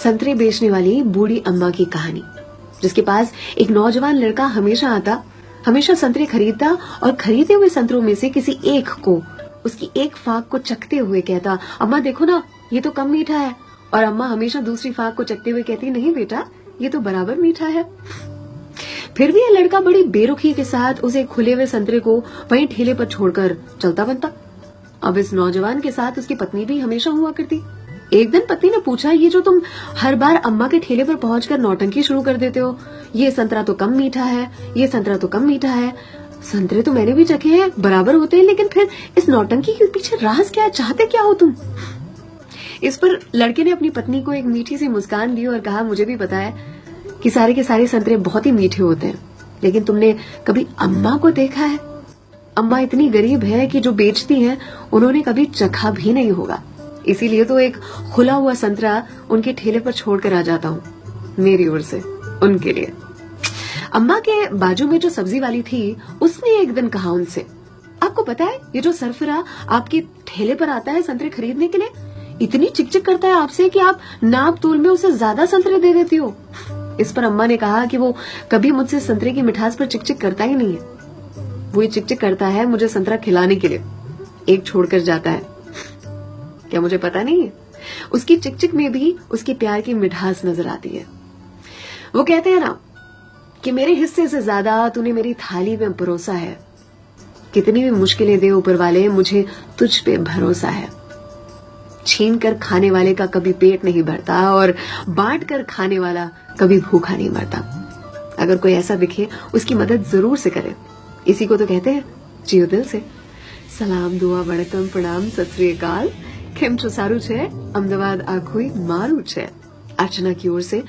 संतरे बेचने वाली बूढ़ी अम्मा की कहानी, जिसके पास एक नौजवान लड़का हमेशा आता, हमेशा संतरे खरीदता और खरीदे हुए संतरों में से किसी एक को, उसकी एक फाक को चखते हुए कहता, अम्मा देखो ना, ये तो कम मीठा है। और अम्मा हमेशा दूसरी फाक को चखते हुए कहती, नहीं बेटा, ये तो बराबर मीठा है। फिर भी ये लड़का बड़ी बेरुखी के साथ उसे खुले हुए संतरे को वहीं ठेले पर छोड़कर चलता बनता। अब इस नौजवान के साथ उसकी पत्नी भी हमेशा हुआ करती। एक दिन पत्नी ने पूछा, ये जो तुम हर बार अम्मा के ठेले पर पहुंचकर नौटंकी शुरू कर देते हो, ये संतरा तो कम मीठा है, ये संतरा तो कम मीठा है। संतरे तो मैंने भी चखे हैं, बराबर होते हैं, लेकिन फिर इस नौटंकी के पीछे राज क्या है, चाहते क्या हो तुम? इस पर लड़के ने अपनी पत्नी को एक मीठी सी मुस्कान दी और कहा, मुझे भी पता है कि सारे के सारे संतरे बहुत ही मीठे होते हैं, लेकिन तुमने कभी अम्मा को देखा है? अम्मा इतनी गरीब है कि जो बेचती हैं उन्होंने कभी चखा भी नहीं होगा, इसीलिए तो एक खुला हुआ संतरा उनके ठेले पर छोड़कर आ जाता हूँ, मेरी ओर से उनके लिए। अम्मा के बाजू में जो सब्जी वाली थी, उसने एक दिन कहा उनसे, आपको पता है ये जो सरफरा आपके ठेले पर आता है संतरे खरीदने के लिए, इतनी चिकचिक करता है आपसे कि आप नाप तोल में उसे ज्यादा संतरे दे देती हो। इस पर अम्मा ने कहा कि वो कभी मुझसे संतरे की मिठास पर चिकचिक करता ही नहीं है, वो ये चिकचिक करता है मुझे संतरा खिलाने के लिए, एक छोड़कर जाता है। क्या मुझे पता नहीं है? उसकी चिकचिक में भी उसके प्यार की मिठास नजर आती है। वो कहते हैं ना कि मेरे हिस्से से ज्यादा तूने मेरी थाली में परोसा है, कितनी भी मुश्किलें दे ऊपर वाले, मुझे तुझ पे भरोसा है। छीन कर खाने वाले का कभी पेट नहीं भरता और बांट कर खाने वाला कभी भूखा नहीं मरता। अगर कोई ऐसा दिखे उसकी मदद जरूर से करे, इसी को तो कहते हैं जियो दिल से। सलाम, दुआ, वणकम, प्रणाम, सत श्री अकाल, केम छो सारू छे, अहमदाबाद आखोई मारू छे। अर्चना की ओर से।